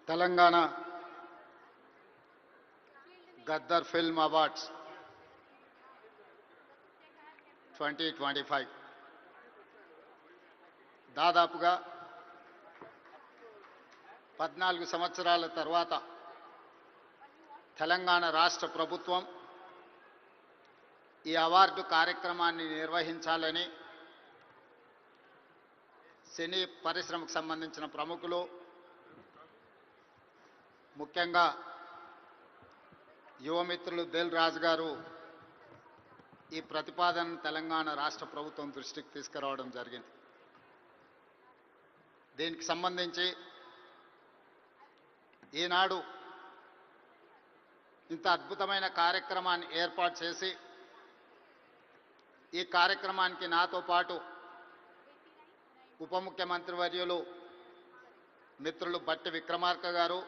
Telangana Gaddar film awards 2025 దాదాపుగా 14 సంవత్సరాల తర్వాత తెలంగాణ రాష్ట్ర ప్రభుత్వం ఈ అవార్డు కార్యక్రమాన్ని నిర్వహించాలని సినీ పరిశ్రమకు సంబంధించిన ప్రముఖులు, ముఖ్యంగా యువమిత్రులు దిల్ రాజు గారు ఈ ప్రతిపాదనను తెలంగాణ రాష్ట్ర ప్రభుత్వం దృష్టికి తీసుకురావడం జరిగింది. దీనికి సంబంధించి ఈనాడు ఇంత అద్భుతమైన కార్యక్రమాన్ని ఏర్పాటు చేసి ఈ కార్యక్రమానికి నాతో పాటు ఉప ముఖ్యమంత్రి వర్యులు మిత్రులు బట్టి విక్రమార్క గారు,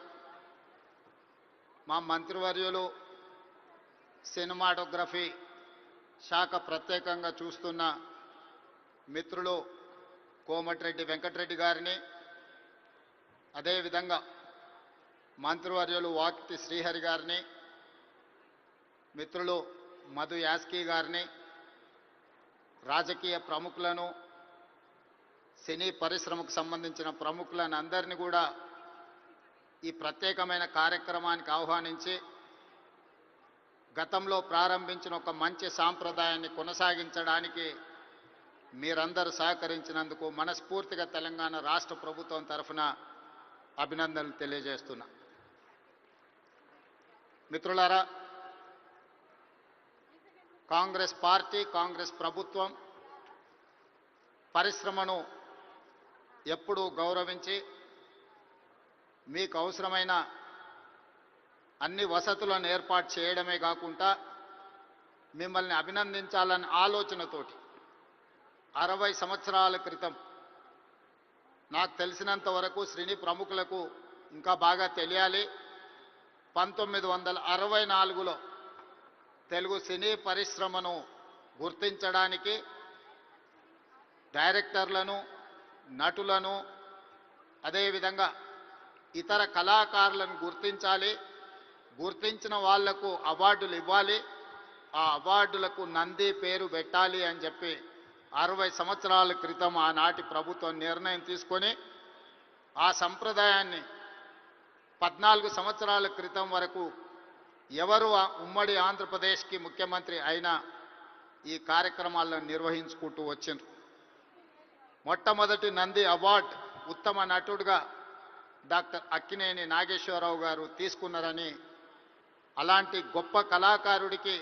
మా మంత్రివర్యులు సినిమాటోగ్రఫీ శాఖ ప్రత్యేకంగా చూస్తున్న మిత్రులు కోమటిరెడ్డి వెంకటరెడ్డి గారిని, అదేవిధంగా మంత్రివర్యులు వాకిటి శ్రీహరి గారిని, మిత్రులు మధు యాస్కీ గారిని, రాజకీయ ప్రముఖులను, సినీ పరిశ్రమకు సంబంధించిన ప్రముఖులను అందరినీ కూడా ఈ ప్రత్యేకమైన కార్యక్రమానికి ఆహ్వానించి గతంలో ప్రారంభించిన ఒక మంచి సాంప్రదాయాన్ని కొనసాగించడానికి మీరందరూ సహకరించినందుకు మనస్ఫూర్తిగా తెలంగాణ రాష్ట్ర ప్రభుత్వం తరఫున అభినందనలు తెలియజేస్తున్నా. మిత్రులారా, కాంగ్రెస్ పార్టీ, కాంగ్రెస్ ప్రభుత్వం పరిశ్రమను ఎప్పుడూ గౌరవించి మీకు అవసరమైన అన్ని వసతులను ఏర్పాటు చేయడమే కాకుండా మిమ్మల్ని అభినందించాలన్న ఆలోచనతోటి 60 సంవత్సరాల క్రితం, నాకు తెలిసినంత వరకు సినీ ప్రముఖులకు ఇంకా బాగా తెలియాలి, 1964లో తెలుగు సినీ పరిశ్రమను గుర్తించడానికి డైరెక్టర్లను, నటులను, అదేవిధంగా ఇతర కళాకారులను గుర్తించాలి, గుర్తించిన వాళ్లకు అవార్డులు ఇవ్వాలి, ఆ అవార్డులకు నంది పేరు పెట్టాలి అని చెప్పి 60 సంవత్సరాల క్రితం ఆనాటి ప్రభుత్వం నిర్ణయం తీసుకొని ఆ సంప్రదాయాన్ని 14 సంవత్సరాల క్రితం వరకు ఎవరు ఉమ్మడి ఆంధ్రప్రదేశ్కి ముఖ్యమంత్రి అయినా ఈ కార్యక్రమాలను నిర్వహించుకుంటూ వచ్చిండ్రు. మొట్టమొదటి నంది అవార్డు ఉత్తమ నటుడుగా డాక్టర్ అక్కినేని నాగేశ్వరరావు గారు తీసుకున్నారని, అలాంటి గొప్ప కళాకారుడికి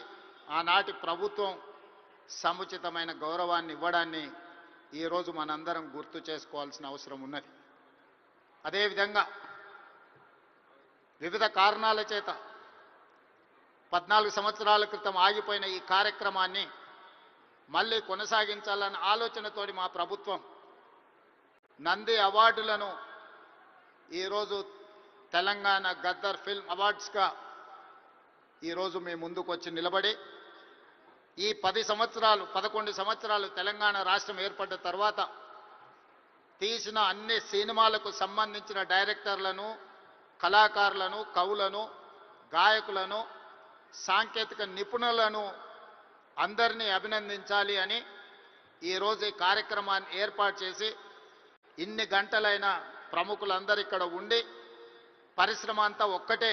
ఆనాటి ప్రభుత్వం సముచితమైన గౌరవాన్ని ఇవ్వడాన్ని ఈరోజు మనందరం గుర్తు చేసుకోవాల్సిన అవసరం ఉన్నది. అదేవిధంగా వివిధ కారణాల చేత 14 సంవత్సరాల క్రితం ఆగిపోయిన ఈ కార్యక్రమాన్ని మళ్ళీ కొనసాగించాలన్న ఆలోచనతోటి మా ప్రభుత్వం నంది అవార్డులను ఈరోజు తెలంగాణ గద్దర్ ఫిల్మ్ అవార్డ్స్గా ఈరోజు మీ ముందుకు వచ్చి నిలబడి ఈ 11 సంవత్సరాలు తెలంగాణ రాష్ట్రం ఏర్పడ్డ తర్వాత తీసిన అన్ని సినిమాలకు సంబంధించిన డైరెక్టర్లను, కళాకారులను, కవులను, గాయకులను, సాంకేతిక నిపుణులను అందరినీ అభినందించాలి అని ఈరోజు ఈ కార్యక్రమాన్ని ఏర్పాటు చేసి ఇన్ని గంటలైన ప్రముఖులందరూ ఇక్కడ ఉండి పరిశ్రమ అంతా ఒక్కటే,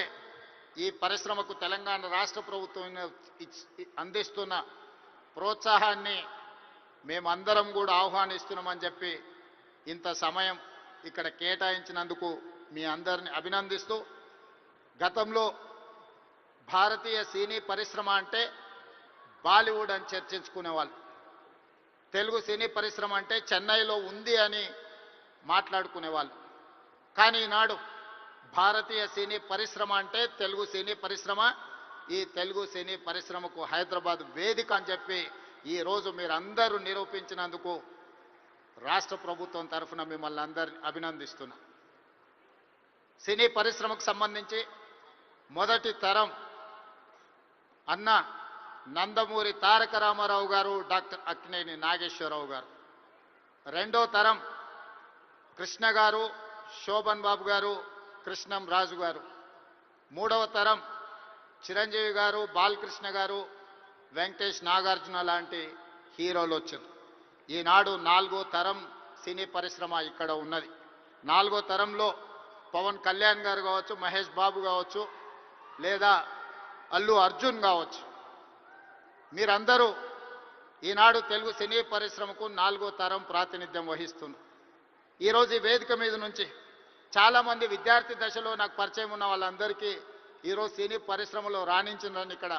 ఈ పరిశ్రమకు తెలంగాణ రాష్ట్ర ప్రభుత్వం అందిస్తున్న ప్రోత్సాహాన్ని మేమందరం కూడా ఆహ్వానిస్తున్నామని చెప్పి ఇంత సమయం ఇక్కడ కేటాయించినందుకు మీ అందరిని అభినందిస్తూ, గతంలో భారతీయ సినీ పరిశ్రమ అంటే బాలీవుడ్ అని చర్చించుకునేవాళ్ళు, తెలుగు సినీ పరిశ్రమ అంటే చెన్నైలో ఉంది అని మాట్లాడుకునేవాళ్ళు. కానీ ఈనాడు భారతీయ సినీ పరిశ్రమ అంటే తెలుగు సినీ పరిశ్రమ, ఈ తెలుగు సినీ పరిశ్రమకు హైదరాబాద్ వేదిక అని చెప్పి ఈరోజు మీరందరూ నిరూపించినందుకు రాష్ట్ర ప్రభుత్వం తరఫున మిమ్మల్ని అందరినీ అభినందిస్తున్నా. సినీ పరిశ్రమకు సంబంధించి మొదటి తరం అన్న నందమూరి తారక రామారావు గారు, డాక్టర్ అక్కినేని నాగేశ్వరరావు గారు. రెండో తరం కృష్ణ గారు, శోభన్ బాబు గారు, కృష్ణం రాజు గారు, మూడవ తరం చిరంజీవి గారు, బాలకృష్ణ గారు, వెంకటేష్, నాగార్జున లాంటి హీరోలు వచ్చారు. ఈనాడు నాలుగో తరం సినీ పరిశ్రమ ఇక్కడ ఉన్నది. నాలుగో తరంలో పవన్ కళ్యాణ్ గారు కావచ్చు, మహేష్ బాబు కావచ్చు, లేదా అల్లు అర్జున్ కావచ్చు. మీరందరూ ఈనాడు తెలుగు సినీ పరిశ్రమకు నాలుగో తరం ప్రాతినిధ్యం వహిస్తున్నారు. ఈరోజు ఈ వేదిక మీద నుంచి చాలామంది విద్యార్థి దశలో నాకు పరిచయం ఉన్న వాళ్ళందరికీ ఈరోజు సినీ పరిశ్రమలో రాణించిందని ఇక్కడ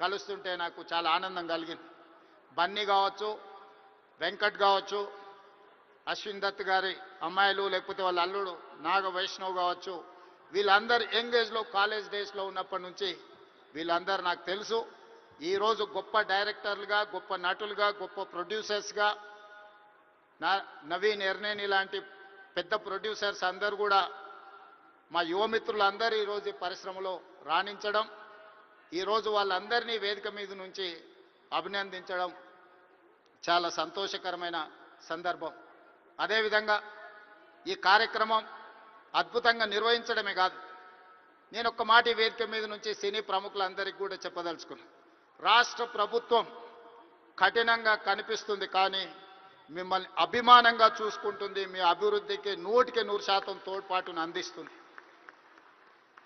కలుస్తుంటే నాకు చాలా ఆనందం కలిగింది. బన్నీ కావచ్చు, వెంకట్ కావచ్చు, అశ్విన్ దత్ గారి అమ్మాయిలు, లేకపోతే వాళ్ళ అల్లుడు నాగ వైష్ణవ్ కావచ్చు, వీళ్ళందరూ యంగ్ ఏజ్లో కాలేజ్ డేస్లో ఉన్నప్పటి నుంచి వీళ్ళందరూ నాకు తెలుసు. ఈరోజు గొప్ప డైరెక్టర్లుగా, గొప్ప నటులుగా, గొప్ప ప్రొడ్యూసర్స్గా, నవీన్ ఎర్నేని లాంటి పెద్ద ప్రొడ్యూసర్స్ అందరూ కూడా మా యువమిత్రులందరూ ఈరోజు ఈ పరిశ్రమలో రాణించడం, ఈరోజు వాళ్ళందరినీ వేదిక మీద నుంచి అభినందించడం చాలా సంతోషకరమైన సందర్భం. అదేవిధంగా ఈ కార్యక్రమం అద్భుతంగా నిర్వహించడమే కాదు, నేను ఒక్క మాట ఈ వేదిక మీద నుంచి సినీ ప్రముఖులందరికీ కూడా చెప్పదలుచుకున్నాను. రాష్ట్ర ప్రభుత్వం కఠినంగా కనిపిస్తుంది, కానీ మిమ్మల్ని అభిమానంగా చూసుకుంటుంది, మీ అభివృద్ధికి 100% తోడ్పాటును అందిస్తుంది.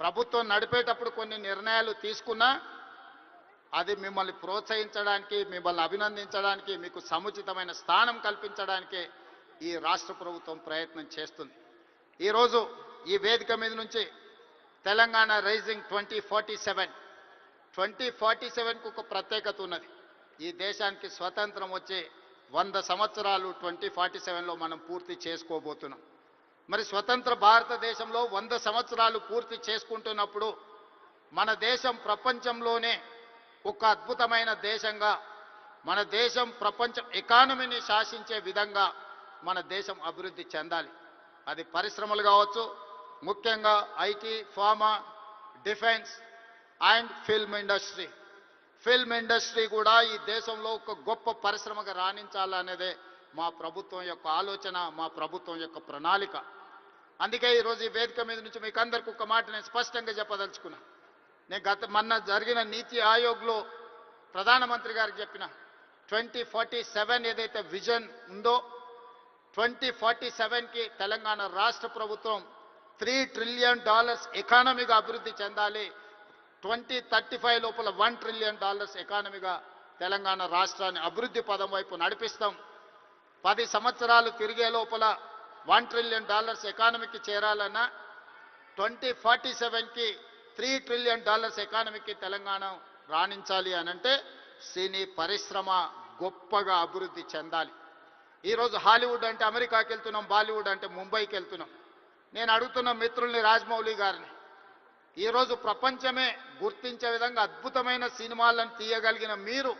ప్రభుత్వం నడిపేటప్పుడు కొన్ని నిర్ణయాలు తీసుకున్నా అది మిమ్మల్ని ప్రోత్సహించడానికి, మిమ్మల్ని అభినందించడానికి, మీకు సముచితమైన స్థానం కల్పించడానికి ఈ రాష్ట్ర ప్రభుత్వం ప్రయత్నం చేస్తుంది. ఈరోజు ఈ వేదిక మీద నుంచి తెలంగాణ రైజింగ్ 2047కు ఒక ప్రత్యేకత ఉన్నది. ఈ దేశానికి స్వతంత్రం వచ్చే 100 సంవత్సరాలు 2047లో మనం పూర్తి చేసుకోబోతున్నాం. మరి స్వతంత్ర భారతదేశంలో 100 సంవత్సరాలు పూర్తి చేసుకుంటున్నప్పుడు మన దేశం ప్రపంచంలోనే ఒక అద్భుతమైన దేశంగా, మన దేశం ప్రపంచ ఎకానమీని శాసించే విధంగా మన దేశం అభివృద్ధి చెందాలి. అది పరిశ్రమలు కావచ్చు, ముఖ్యంగా IT, pharma, defence and film industry. Film industry కూడా ఈ దేశంలో ఒక గొప్ప పరిశ్రమగా రాణించాలనేదే మా ప్రభుత్వం యొక్క ఆలోచన, మా ప్రభుత్వం యొక్క ప్రణాళిక. అందుకే ఈరోజు ఈ వేదిక మీద నుంచి మీకు అందరికీ ఒక మాట నేను స్పష్టంగా చెప్పదలుచుకున్నా. నేను మొన్న జరిగిన నీతి ఆయోగ్లో ప్రధానమంత్రి గారికి చెప్పిన 2047 ఏదైతే విజన్ ఉందో 2047కి తెలంగాణ రాష్ట్ర ప్రభుత్వం $3 ట్రిలియన్ ఎకానమీగా అభివృద్ధి చెందాలి. 2035 లోపల $1 ట్రిలియన్ ఎకానమీగా తెలంగాణ రాష్ట్రాన్ని అభివృద్ధి పదం వైపు నడిపిస్తాం. 10 సంవత్సరాలు తిరిగే లోపల $1 ట్రిలియన్ ఎకానమీకి చేరాలన్నా 2047కి $3 ట్రిలియన్ ఎకానమీకి తెలంగాణ రాణించాలి అనంటే సినీ పరిశ్రమ గొప్పగా అభివృద్ధి చెందాలి. ఈరోజు హాలీవుడ్ అంటే అమెరికాకి వెళ్తున్నాం, బాలీవుడ్ అంటే ముంబైకి వెళ్తున్నాం. నేను అడుగుతున్న మిత్రుల్ని, రాజమౌళి గారిని, ఈరోజు ప్రపంచమే గుర్తించే విధంగా అద్భుతమైన సినిమాలను తీయగలిగిన మీరు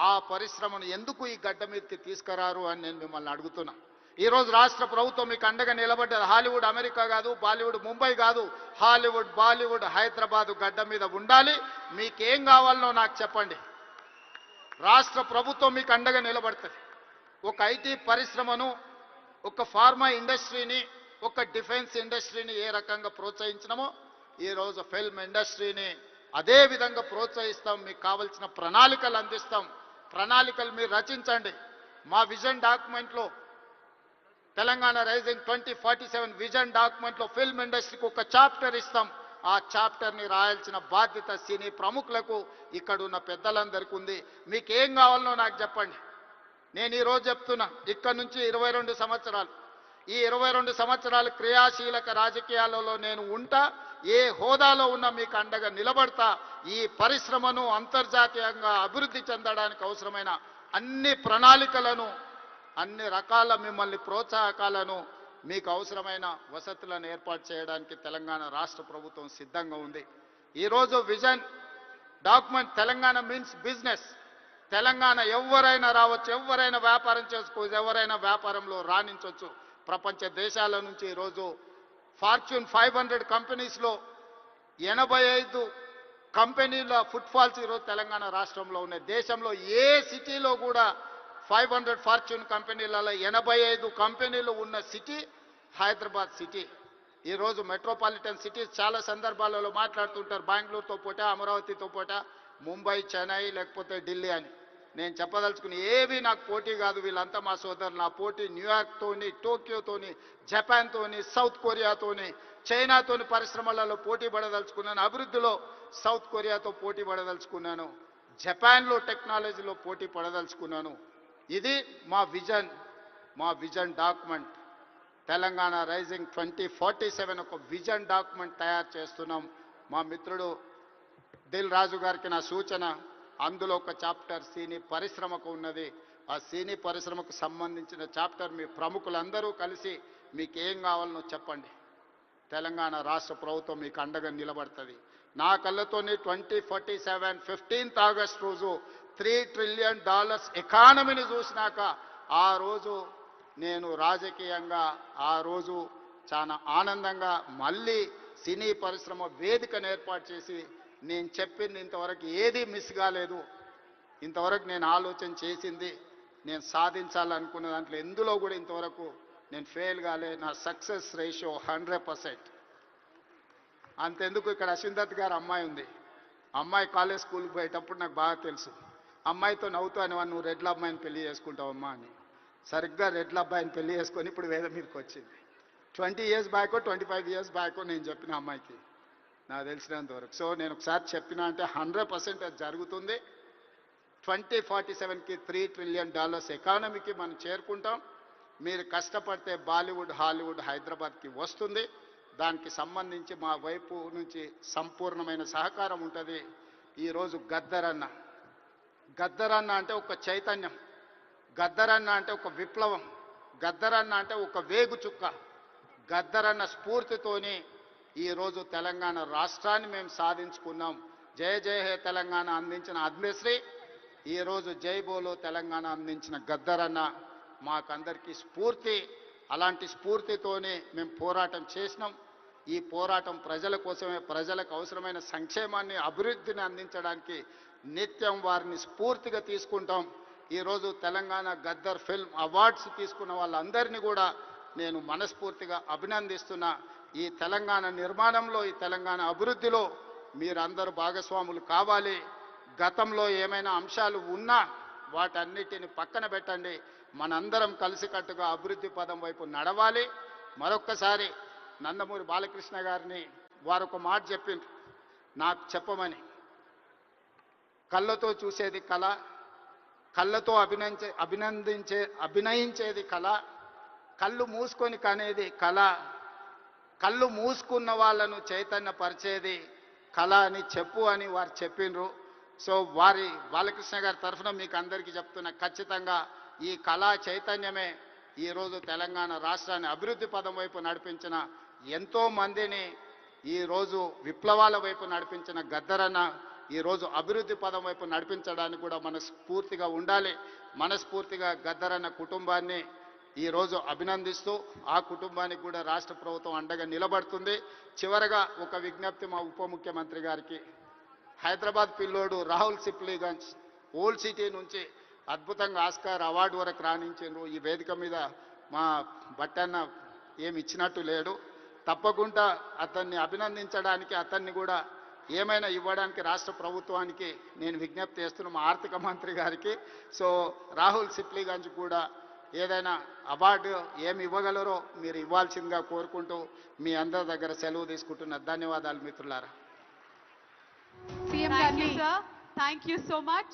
ఆ పరిశ్రమను ఎందుకు ఈ గడ్డ మీదకి తీసుకురారు అని నేను మిమ్మల్ని అడుగుతున్నా. ఈరోజు రాష్ట్ర ప్రభుత్వం మీకు అండగా నిలబడ్డది. హాలీవుడ్ అమెరికా కాదు, బాలీవుడ్ ముంబై కాదు, హాలీవుడ్, బాలీవుడ్ హైదరాబాదు గడ్డ మీద ఉండాలి. మీకేం కావాలనో నాకు చెప్పండి, రాష్ట్ర ప్రభుత్వం మీకు అండగా నిలబడుతుంది. ఒక ఐటీ పరిశ్రమను, ఒక ఫార్మా ఇండస్ట్రీని, ఒక డిఫెన్స్ ఇండస్ట్రీని ఏ రకంగా ప్రోత్సహించినామో ఈరోజు ఫిల్మ్ ఇండస్ట్రీని అదే విధంగా ప్రోత్సహిస్తాం. మీకు కావాల్సిన ప్రణాళికలు అందిస్తాం. ప్రణాళికలు మీరు రచించండి. మా విజన్ డాక్యుమెంట్లో, తెలంగాణ రైజింగ్ 2047 విజన్ డాక్యుమెంట్లో ఫిల్మ్ ఇండస్ట్రీకి ఒక చాప్టర్ ఇస్తాం. ఆ చాప్టర్ని రాయాల్సిన బాధ్యత సినీ ప్రముఖులకు, ఇక్కడున్న పెద్దలందరికీ ఉంది. మీకు ఏం కావాలనో నాకు చెప్పండి. నేను ఈరోజు చెప్తున్నా, ఇక్కడ నుంచి 22 సంవత్సరాలు, ఈ 22 సంవత్సరాలు క్రియాశీలక రాజకీయాలలో నేను ఉంటా. ఏ హోదాలో ఉన్నా మీకు అండగా నిలబడతా. ఈ పరిశ్రమను అంతర్జాతీయంగా అభివృద్ధి చెందడానికి అవసరమైన అన్ని ప్రణాళికలను, అన్ని రకాల మిమ్మల్ని ప్రోత్సాహకాలను, మీకు అవసరమైన వసతులను ఏర్పాటు చేయడానికి తెలంగాణ రాష్ట్ర ప్రభుత్వం సిద్ధంగా ఉంది. ఈరోజు vision document Telangana means business. Telangana ఎవరైనా రావచ్చు, ఎవరైనా వ్యాపారం చేసుకోవచ్చు, ఎవరైనా వ్యాపారంలో రాణించవచ్చు. ప్రపంచ దేశాల నుంచి ఈరోజు ఫార్చ్యూన్ 500 కంపెనీస్లో 85 కంపెనీల ఫుట్ఫాల్స్ ఈరోజు తెలంగాణ రాష్ట్రంలో ఉన్నాయి. దేశంలో ఏ సిటీలో కూడా 500 ఫార్చ్యూన్ కంపెనీలలో 85 కంపెనీలు ఉన్న సిటీ హైదరాబాద్ సిటీ. ఈరోజు మెట్రోపాలిటన్ సిటీస్ చాలా సందర్భాలలో మాట్లాడుతుంటారు, బెంగళూరుతో పోటా, అమరావతితో పోటా, ముంబై, చెన్నై లేకపోతే ఢిల్లీ అని. నేను చెప్పదలుచుకుని ఏవి నాకు పోటీ కాదు, వీళ్ళంతా మా సోదరులు. నా పోటీ న్యూయార్క్తోని, టోక్యోతోని, జపాన్తోని, సౌత్ కొరియాతోని, చైనాతోని పరిశ్రమలలో పోటీ పడదలుచుకున్నాను. అభివృద్ధిలో సౌత్ కొరియాతో పోటీ పడదలుచుకున్నాను. జపాన్లో టెక్నాలజీలో పోటీ పడదలుచుకున్నాను. ఇది మా విజన్ డాక్యుమెంట్. తెలంగాణ రైజింగ్ 2047 ఒక విజన్ డాక్యుమెంట్ తయారు చేస్తున్నాం. మా మిత్రుడు దిల్ రాజు గారికి నా సూచన, అందులో ఒక చాప్టర్ సినీ పరిశ్రమకు ఉన్నది. ఆ సినీ పరిశ్రమకు సంబంధించిన చాప్టర్ మీ ప్రముఖులందరూ కలిసి మీకు ఏం కావాలనో చెప్పండి. తెలంగాణ రాష్ట్ర ప్రభుత్వం మీకు అండగా నిలబడుతుంది. నా కళ్ళతోని 2047 15th ఆగస్ట్ రోజు $3 trillion ఎకానమీని చూసినాక ఆ రోజు నేను రాజకీయంగా ఆ రోజు చాలా ఆనందంగా మళ్ళీ సినీ పరిశ్రమ వేదికను ఏర్పాటు చేసి నేను చెప్పింది ఇంతవరకు ఏది మిస్ కాలేదు. ఇంతవరకు నేను ఆలోచన చేసింది, నేను సాధించాలనుకున్న దాంట్లో ఎందులో కూడా ఇంతవరకు నేను ఫెయిల్ కాలే. నా సక్సెస్ రేషియో 100%. అంతెందుకు, ఇక్కడ అశ్విందత్ గారు అమ్మాయి ఉంది. అమ్మాయి కాలేజ్ స్కూల్కి పోయేటప్పుడు నాకు బాగా తెలుసు. అమ్మాయితో నవ్వుతూ అనేవాడు, నువ్వు రెడ్ల అమ్మాయిని పెళ్లి చేసుకుంటావమ్మా అని. సరిగ్గా రెడ్ల అబ్బాయిని పెళ్లి చేసుకొని ఇప్పుడు వేద మీదకి వచ్చింది. 20 years బ్యాకో 25 years బ్యాకో నేను చెప్పిన అమ్మాయికి, నాకు తెలిసినంత వరకు. సో నేను ఒకసారి చెప్పినా అంటే 100% అది జరుగుతుంది. 2047కి $3 trillion ఎకానమీకి మనం చేరుకుంటాం. మీరు కష్టపడితే బాలీవుడ్, హాలీవుడ్ హైదరాబాద్కి వస్తుంది. దానికి సంబంధించి మా వైపు నుంచి సంపూర్ణమైన సహకారం ఉంటుంది. ఈరోజు గద్దరన్న అంటే ఒక చైతన్యం, గద్దరన్న అంటే ఒక విప్లవం, గద్దరన్న అంటే ఒక వేగు చుక్క. గద్దరన్న స్ఫూర్తితోని ఈరోజు తెలంగాణ రాష్ట్రాన్ని మేము సాధించుకున్నాం. జయ జయ హే తెలంగాణ అందించిన ఆద్మశ్రీ, ఈరోజు జై బోలో తెలంగాణ అందించిన గద్దరన్న మాకందరికీ స్ఫూర్తి. అలాంటి స్ఫూర్తితోనే మేము పోరాటం చేసినాం. ఈ పోరాటం ప్రజల కోసమే, ప్రజలకు అవసరమైన సంక్షేమాన్ని, అభివృద్ధిని అందించడానికి నిత్యం వారిని స్ఫూర్తిగా తీసుకుంటాం. ఈరోజు తెలంగాణ గద్దర్ ఫిల్మ్ అవార్డ్స్ తీసుకున్న వాళ్ళందరినీ కూడా నేను మనస్ఫూర్తిగా అభినందిస్తున్నా. ఈ తెలంగాణ నిర్మాణంలో, ఈ తెలంగాణ అభివృద్ధిలో మీరందరూ భాగస్వాములు కావాలి. గతంలో ఏమైనా అంశాలు ఉన్నా వాటన్నిటిని పక్కన పెట్టండి. మనందరం కలిసికట్టుగా అభివృద్ధి పదం వైపు నడవాలి. మరొక్కసారి నందమూరి బాలకృష్ణ గారిని వారు ఒక మాట చెప్పిండ్రు నాకు చెప్పమని. కళ్ళతో చూసేది కళ, కళ్ళతో అభినయించేది కళ, కళ్ళు మూసుకొని కనేది కళ, కళ్ళు మూసుకున్న వాళ్ళను చైతన్యపరిచేది కళ అని చెప్పు అని వారు చెప్పిండ్రు. సో వారి బాలకృష్ణ గారి తరఫున మీకు అందరికీ చెప్తున్నా, ఖచ్చితంగా ఈ కళా చైతన్యమే ఈరోజు తెలంగాణ రాష్ట్రాన్ని అభివృద్ధి పదం వైపు నడిపించిన ఎంతో మందిని, ఈరోజు విప్లవాల వైపు నడిపించిన గద్దరన్న ఈరోజు అభివృద్ధి పదం వైపు నడిపించడానికి కూడా మనస్ఫూర్తిగా ఉండాలి. మనస్ఫూర్తిగా గద్దరన్న కుటుంబాన్ని ఈరోజు అభినందిస్తూ ఆ కుటుంబానికి కూడా రాష్ట్ర ప్రభుత్వం అండగా నిలబడుతుంది. చివరగా ఒక విజ్ఞప్తి మా ఉప ముఖ్యమంత్రి గారికి. హైదరాబాద్ పిల్లోడు రాహుల్ సిప్లీగంజ్ ఓల్డ్ సిటీ నుంచి అద్భుతంగా ఆస్కార్ అవార్డు వరకు రాణించారు. ఈ వేదిక మీద మా బట్టన్న ఏమి ఇచ్చినట్టు లేడు. తప్పకుండా అతన్ని అభినందించడానికి, అతన్ని కూడా ఏమైనా ఇవ్వడానికి రాష్ట్ర ప్రభుత్వానికి నేను విజ్ఞప్తి చేస్తున్నా, మా ఆర్థిక మంత్రి గారికి. సో రాహుల్ సిప్లీగంజ్ కూడా ఏదైనా అవార్డు ఏమి ఇవ్వగలరో మీరు ఇవ్వాల్సిందిగా కోరుకుంటూ మీ అందరి దగ్గర సెలవు తీసుకుంటున్నా. ధన్యవాదాలు మిత్రులారా. Thank you, sir. Thank you so much.